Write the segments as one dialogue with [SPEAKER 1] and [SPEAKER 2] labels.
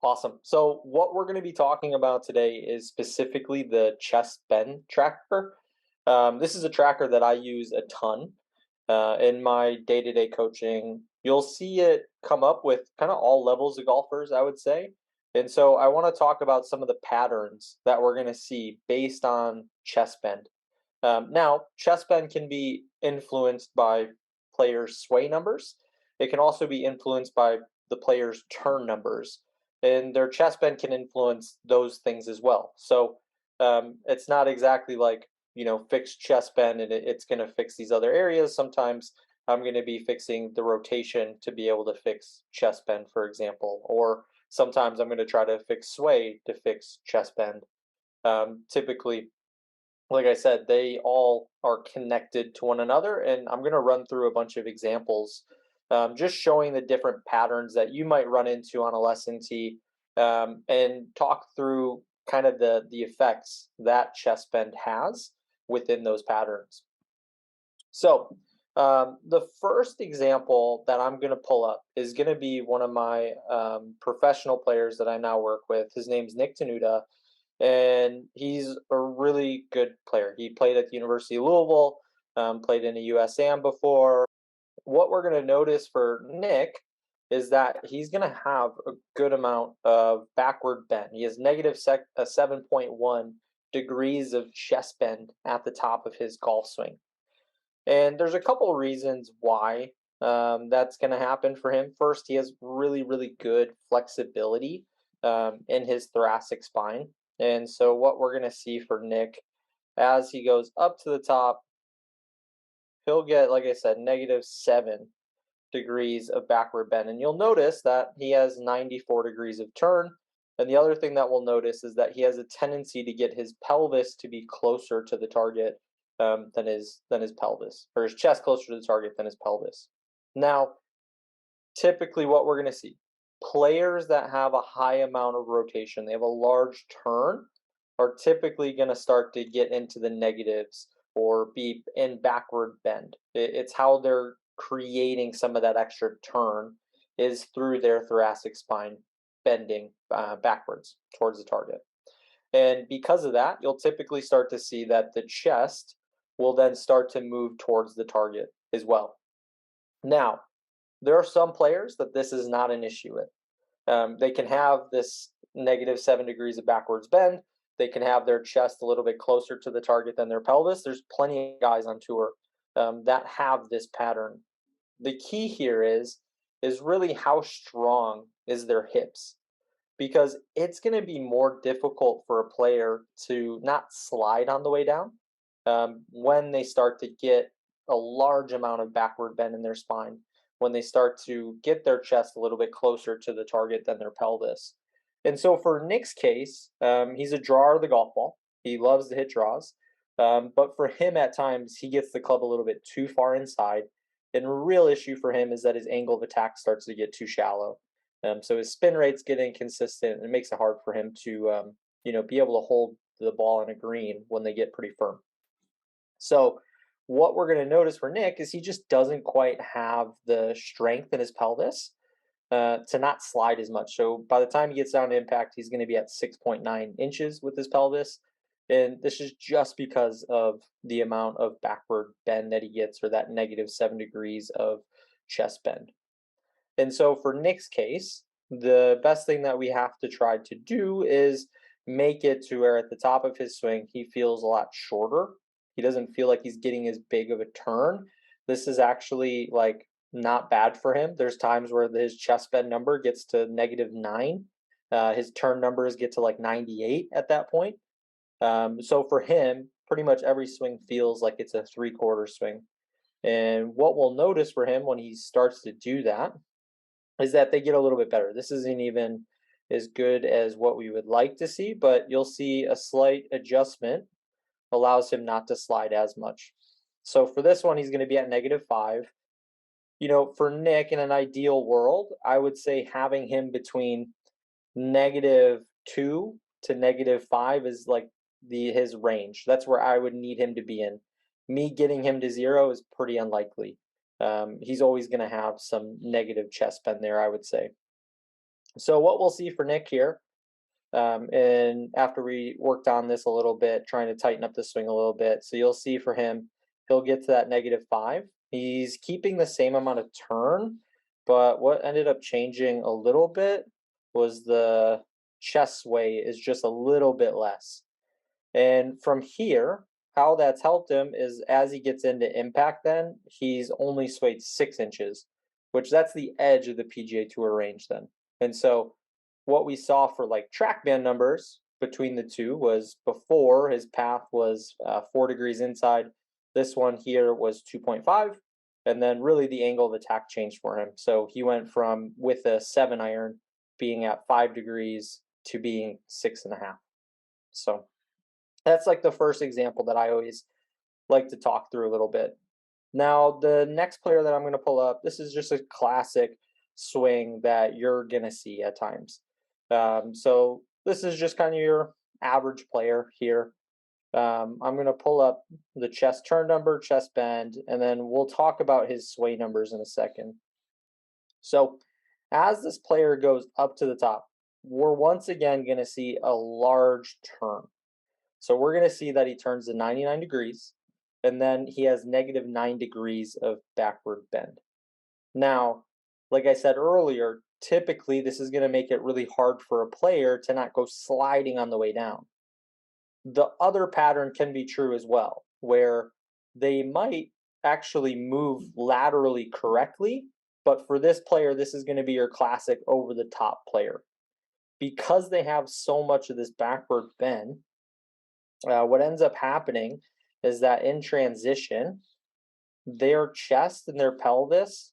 [SPEAKER 1] Awesome. So what we're going to be talking about today is specifically the chest bend tracker. This is a tracker that I use a ton in my day-to-day coaching. You'll see it come up with kind of all levels of golfers, I would say. And so I want to talk about some of the patterns that we're going to see based on chest bend. Now, chest bend can be influenced by players' sway numbers. It can also be influenced by the players' turn numbers, and their chest bend can influence those things as well. So it's not exactly like fixed chest bend and it's going to fix these other areas. Sometimes I'm going to be fixing the rotation to be able to fix chest bend, for example, or sometimes I'm going to try to fix sway to fix chest bend. Typically, like I said, they all are connected to one another, and I'm going to run through a bunch of examples, just showing the different patterns that you might run into on a lesson tee, and talk through kind of the effects that chest bend has within those patterns. So, the first example that I'm going to pull up is going to be one of my professional players that I now work with. His name's Nick Denuda, and he's a really good player. He played at the University of Louisville, played in a USAM before. What we're going to notice for Nick is that he's going to have a good amount of backward bend. He has negative 7.1 degrees of chest bend at the top of his golf swing. And there's a couple reasons why that's going to happen for him. First, he has really, really good flexibility in his thoracic spine. And so what we're going to see for Nick as he goes up to the top, he'll get, like I said, negative 7 degrees of backward bend. And you'll notice that he has 94 degrees of turn. And the other thing that we'll notice is that he has a tendency to get his pelvis to be closer to the target than his pelvis, or his chest closer to the target than his pelvis. Now, typically what we're going to see, players that have a high amount of rotation, they have a large turn, are typically going to start to get into the negatives or be in backward bend. It's how they're creating some of that extra turn is through their thoracic spine bending backwards towards the target. And because of that, you'll typically start to see that the chest will then start to move towards the target as well. Now, there are some players that this is not an issue with. They can have this negative 7 degrees of backwards bend. They can have their chest a little bit closer to the target than their pelvis. There's plenty of guys on tour that have this pattern. The key here is really how strong is their hips, because it's going to be more difficult for a player to not slide on the way down when they start to get a large amount of backward bend in their spine, when they start to get their chest a little bit closer to the target than their pelvis. And so for Nick's case, he's a drawer of the golf ball. He loves to hit draws. But for him, at times, he gets the club a little bit too far inside. And a real issue for him is that his angle of attack starts to get too shallow. So his spin rates get inconsistent, and it makes it hard for him to, be able to hold the ball in a green when they get pretty firm. So what we're going to notice for Nick is he just doesn't quite have the strength in his pelvis to not slide as much. So by the time he gets down to impact, he's going to be at 6.9 inches with his pelvis. And this is just because of the amount of backward bend that he gets, or that negative 7 degrees of chest bend. And so for Nick's case, the best thing that we have to try to do is make it to where at the top of his swing, he feels a lot shorter. He doesn't feel like he's getting as big of a turn. This is actually like not bad for him. There's times where his chest bend number gets to negative 9. His turn numbers get to like 98 at that point. So for him, pretty much every swing feels like it's a 3/4 swing. And what we'll notice for him when he starts to do that is that they get a little bit better. This isn't even as good as what we would like to see, but you'll see a slight adjustment allows him not to slide as much. So for this one, he's going to be at negative 5. For Nick, in an ideal world, I would say having him between negative 2 to negative 5 is like his range. That's where I would need him to be in. Me getting him to 0 is pretty unlikely. He's always going to have some negative chest bend there, I would say. So what we'll see for Nick here, and after we worked on this a little bit, trying to tighten up the swing a little bit, so you'll see for him, he'll get to that -5. He's keeping the same amount of turn, but what ended up changing a little bit was the chest sway is just a little bit less. And from here, how that's helped him is as he gets into impact, then he's only swayed 6 inches, which that's the edge of the PGA Tour range then. And so what we saw for like TrackMan numbers between the two was before his path was 4 degrees inside. This one here was 2.5. And then really the angle of attack changed for him. So he went from with a 7-iron being at 5 degrees to being 6.5. So that's like the first example that I always like to talk through a little bit. Now, the next player that I'm going to pull up, this is just a classic swing that you're going to see at times. So this is just kind of your average player here. I'm going to pull up the chest turn number, chest bend, and then we'll talk about his sway numbers in a second. So as this player goes up to the top, we're once again going to see a large turn. So we're going to see that he turns to 99 degrees, and then he has -9 degrees of backward bend. Now, like I said earlier, typically this is going to make it really hard for a player to not go sliding on the way down. The other pattern can be true as well, where they might actually move laterally correctly, but for this player, this is going to be your classic over the top player. Because they have so much of this backward bend, what ends up happening is that in transition, their chest and their pelvis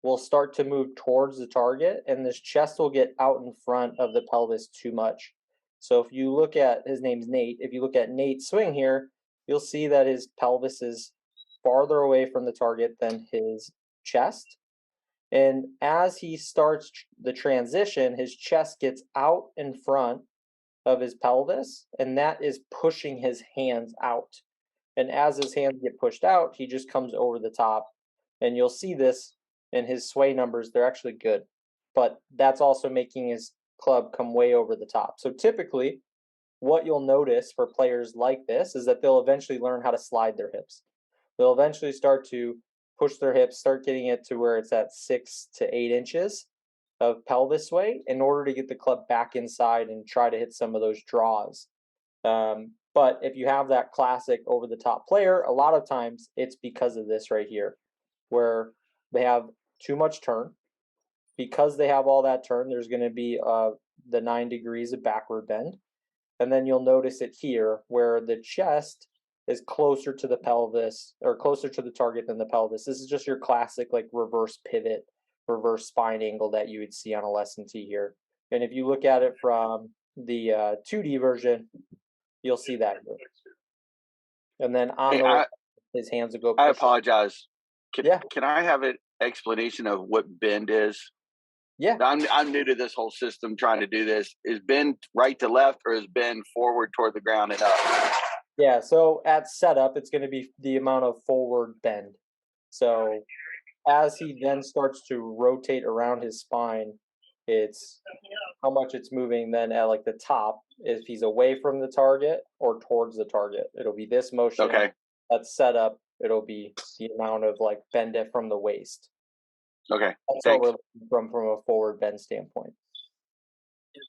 [SPEAKER 1] will start to move towards the target, and this chest will get out in front of the pelvis too much. So if you look at, his name's Nate, if you look at Nate's swing here, you'll see that his pelvis is farther away from the target than his chest. And as he starts the transition, his chest gets out in front of his pelvis, and that is pushing his hands out. And as his hands get pushed out, he just comes over the top. And you'll see this in his sway numbers, they're actually good. But that's also making his club come way over the top. So typically, what you'll notice for players like this is that they'll eventually learn how to slide their hips. They'll eventually start to push their hips, start getting it to where it's at 6 to 8 inches of pelvis sway in order to get the club back inside and try to hit some of those draws. But if you have that classic over the top player, a lot of times it's because of this right here, where they have too much turn. Because they have all that turn, there's going to be the 9 degrees of backward bend. And then you'll notice it here where the chest is closer to the pelvis or closer to the target than the pelvis. This is just your classic like reverse pivot, reverse spine angle that you would see on a lesson tee here. And if you look at it from the 2D version, you'll see that here. And then on his hands will go.
[SPEAKER 2] I apologize.
[SPEAKER 1] Yeah.
[SPEAKER 2] Can I have an explanation of what bend is?
[SPEAKER 1] Yeah.
[SPEAKER 2] I'm new to this whole system trying to do this. Is bend right to left or is bend forward toward the ground and up?
[SPEAKER 1] Yeah, so at setup, it's going to be the amount of forward bend. So as he then starts to rotate around his spine, it's how much it's moving then at like the top, if he's away from the target or towards the target. It'll be this motion.
[SPEAKER 2] Okay.
[SPEAKER 1] At setup, it'll be the amount of like bend it from the waist.
[SPEAKER 2] Okay.
[SPEAKER 1] That's
[SPEAKER 2] Thanks.
[SPEAKER 1] what we're looking from a forward bend standpoint.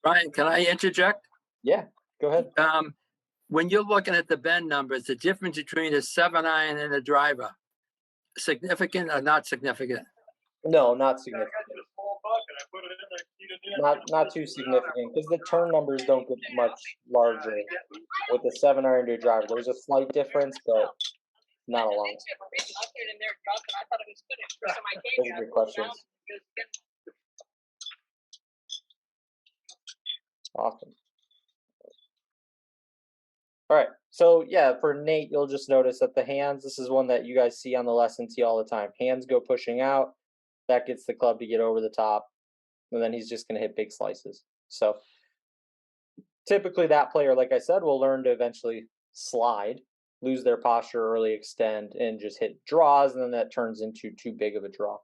[SPEAKER 3] Brian, can I interject?
[SPEAKER 1] Yeah, go ahead.
[SPEAKER 3] When you're looking at the bend numbers, the difference between a 7-iron and a driver, significant or not significant?
[SPEAKER 1] No, not significant. Not too significant because the turn numbers don't get much larger with the 7-iron to a driver. There's a slight difference, but not a lot. Those are good questions. Awesome. All right, so yeah, for Nate, you'll just notice that the hands, this is one that you guys see on the lesson tee all the time. Hands go pushing out, that gets the club to get over the top, and then he's just going to hit big slices. So typically that player, like I said, will learn to eventually slide, lose their posture early, extend, and just hit draws, and then that turns into too big of a draw.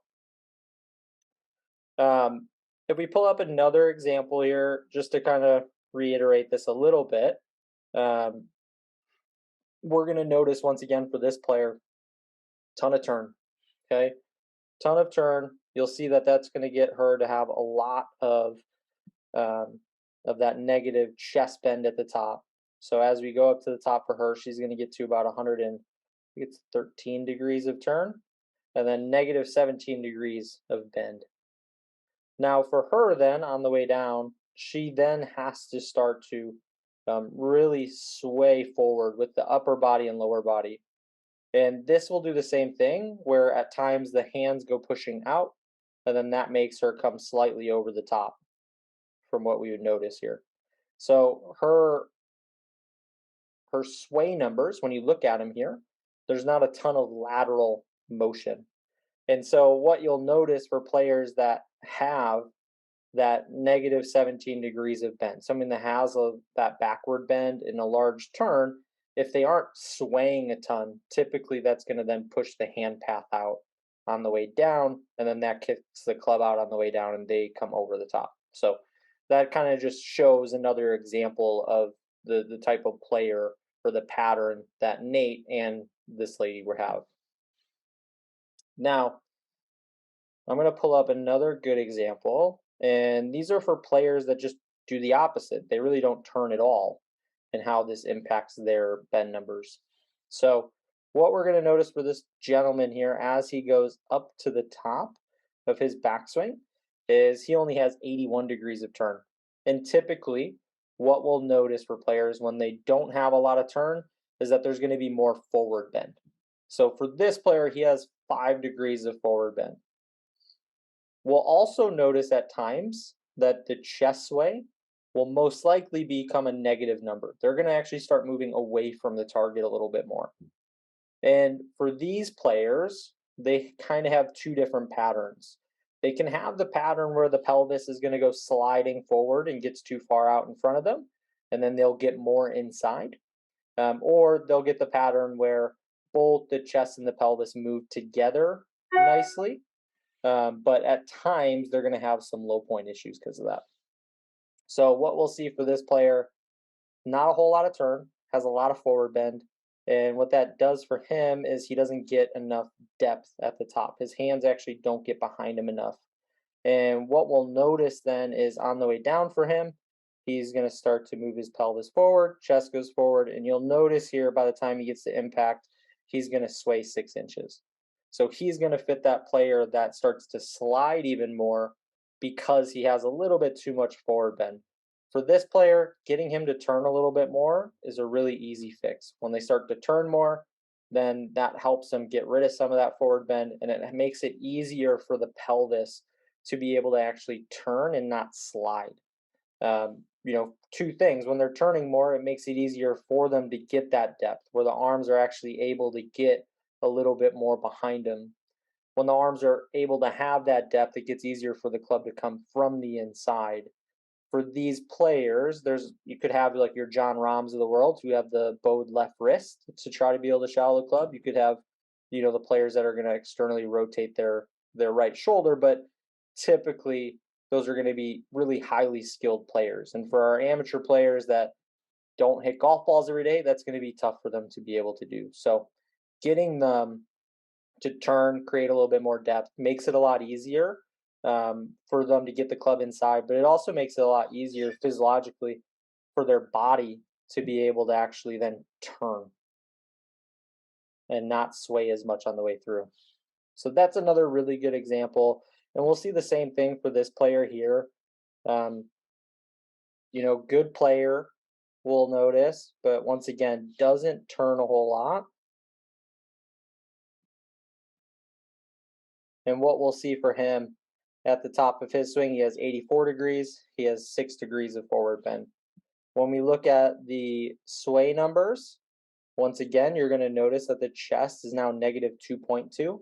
[SPEAKER 1] if we pull up another example here, just to kind of reiterate this a little bit, um, we're going to notice once again for this player, ton of turn. Okay, ton of turn. You'll see that that's going to get her to have a lot um, of that negative chest bend at the top. So as we go up to the top for her, she's going to get to about 100 and I think it's 13 degrees of turn, and then negative 17 degrees of bend. Now for her then on the way down, she then has to start to really sway forward with the upper body and lower body. And this will do the same thing where at times the hands go pushing out, and then that makes her come slightly over the top from what we would notice here. So her sway numbers, when you look at them here, there's not a ton of lateral motion. And so what you'll notice for players that have that negative 17 degrees of bend, something that has that backward bend in a large turn, if they aren't swaying a ton, typically that's going to then push the hand path out on the way down, and then that kicks the club out on the way down and they come over the top. So that kind of just shows another example of the type of player or the pattern that Nate and this lady would have. Now, I'm going to pull up another good example, and these are for players that just do the opposite. They really don't turn at all, and how this impacts their bend numbers. So what we're going to notice for this gentleman here as he goes up to the top of his backswing is he only has 81 degrees of turn. And typically what we'll notice for players when they don't have a lot of turn is that there's going to be more forward bend. So for this player, he has 5 degrees of forward bend. We'll also notice at times that the chest sway will most likely become a negative number. They're going to actually start moving away from the target a little bit more. And for these players, they kind of have two different patterns. They can have the pattern where the pelvis is going to go sliding forward and gets too far out in front of them, and then they'll get more inside. Or they'll get the pattern where both the chest and the pelvis move together nicely. But at times, they're going to have some low point issues because of that. So what we'll see for this player, not a whole lot of turn, has a lot of forward bend. And what that does for him is he doesn't get enough depth at the top. His hands actually don't get behind him enough. And what we'll notice then is on the way down for him, he's going to start to move his pelvis forward, chest goes forward, and you'll notice here by the time he gets to impact, he's going to sway 6 inches. So he's going to fit that player that starts to slide even more because he has a little bit too much forward bend. For this player, getting him to turn a little bit more is a really easy fix. When they start to turn more, then that helps them get rid of some of that forward bend, and it makes it easier for the pelvis to be able to actually turn and not slide. Two things. When they're turning more, it makes it easier for them to get that depth where the arms are actually able to get a little bit more behind them. When the arms are able to have that depth, it gets easier for the club to come from the inside. For these players, you could have like your John Rahms of the world who have the bowed left wrist to try to be able to shallow the club. You could have, the players that are going to externally rotate their right shoulder, but typically those are going to be really highly skilled players. And for our amateur players that don't hit golf balls every day, that's going to be tough for them to be able to do. So getting them to turn, create a little bit more depth, makes it a lot easier for them to get the club inside, but it also makes it a lot easier physiologically for their body to be able to actually then turn and not sway as much on the way through. So that's another really good example. And we'll see the same thing for this player here. Good player, we'll notice, but once again, doesn't turn a whole lot. And what we'll see for him at the top of his swing, he has 84 degrees. He has 6 degrees of forward bend. When we look at the sway numbers, once again, you're going to notice that the chest is now negative 2.2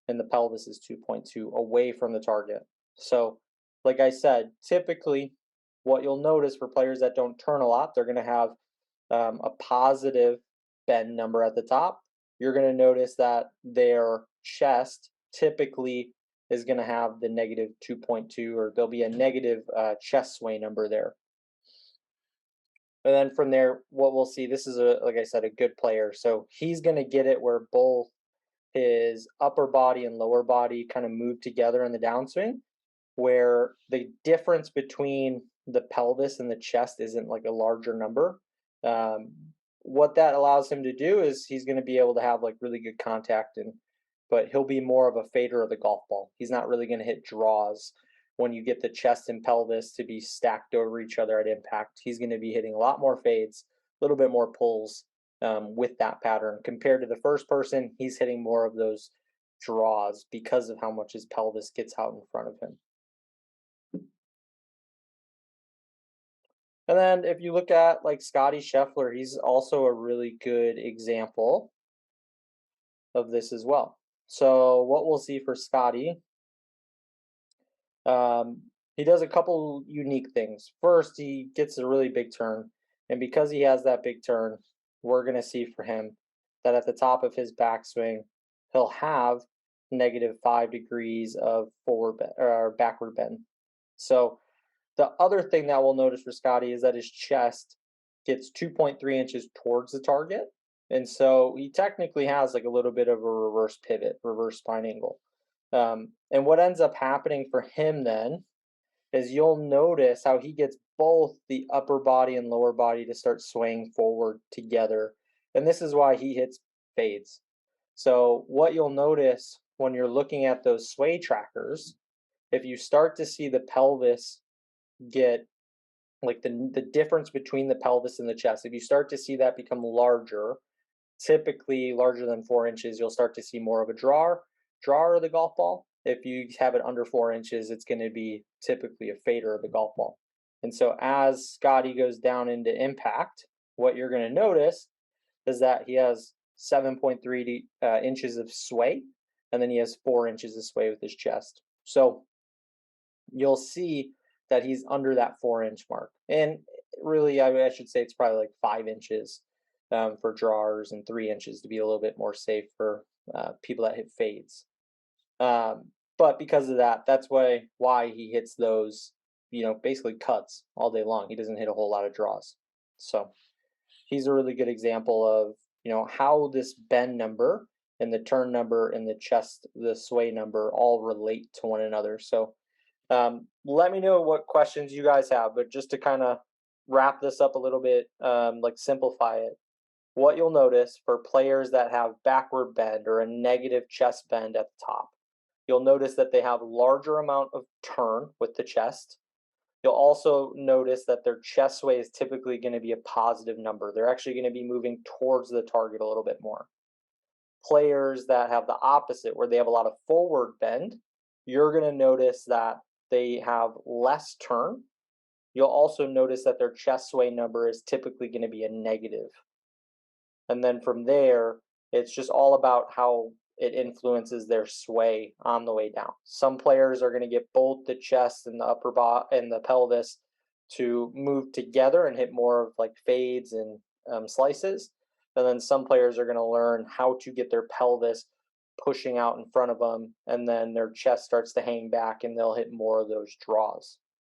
[SPEAKER 1] and the pelvis is 2.2 away from the target. So, like I said, typically what you'll notice for players that don't turn a lot, they're going to have a positive bend number at the top. You're going to notice that their chest typically is going to have the negative 2.2, or there'll be a negative chest sway number there. And then from there, what we'll see, this is like I said, a good player. So he's going to get it where both his upper body and lower body kind of move together in the downswing, where the difference between the pelvis and the chest isn't like a larger number. What that allows him to do is he's going to be able to have like really good contact, but he'll be more of a fader of the golf ball. He's not really going to hit draws when you get the chest and pelvis to be stacked over each other at impact. He's going to be hitting a lot more fades, a little bit more pulls with that pattern. Compared to the first person, he's hitting more of those draws because of how much his pelvis gets out in front of him. And then if you look at like Scotty Scheffler, he's also a really good example of this as well. So what we'll see for Scotty, he does a couple unique things. First, he gets a really big turn, and because he has that big turn, we're going to see for him that at the top of his backswing, he'll have -5 degrees of forward or backward bend. So the other thing that we'll notice for Scotty is that his chest gets 2.3 inches towards the target. And so he technically has like a little bit of a reverse pivot, reverse spine angle. And what ends up happening for him then is you'll notice how he gets both the upper body and lower body to start swaying forward together. And this is why he hits fades. So what you'll notice when you're looking at those sway trackers, if you start to see the pelvis get like the difference between the pelvis and the chest, if you start to see that become larger, typically larger than 4 inches, you'll start to see more of a drawer of the golf ball. If you have it under 4 inches, it's going to be typically a fader of the golf ball. And so as Scotty goes down into impact, what you're going to notice is that he has 7.3 inches of sway, and then he has 4 inches of sway with his chest. So you'll see that he's under that 4-inch mark. And really, I should say it's probably like 5 inches for drawers and 3 inches to be a little bit more safe for people that hit fades. But because of that, that's why he hits those, basically cuts all day long. He doesn't hit a whole lot of draws. So he's a really good example of, how this bend number and the turn number and the chest, the sway number all relate to one another. So let me know what questions you guys have, but just to kind of wrap this up a little bit, like simplify it, what you'll notice for players that have backward bend or a negative chest bend at the top, you'll notice that they have larger amount of turn with the chest. You'll also notice that their chest sway is typically going to be a positive number. They're actually going to be moving towards the target a little bit more. Players that have the opposite, where they have a lot of forward bend, you're going to notice that they have less turn. You'll also notice that their chest sway number is typically going to be a negative. And then from there, it's just all about how it influences their sway on the way down. Some players are going to get both the chest and the upper body and the pelvis to move together and hit more of like fades and slices. And then some players are going to learn how to get their pelvis pushing out in front of them, and then their chest starts to hang back and they'll hit more of those draws.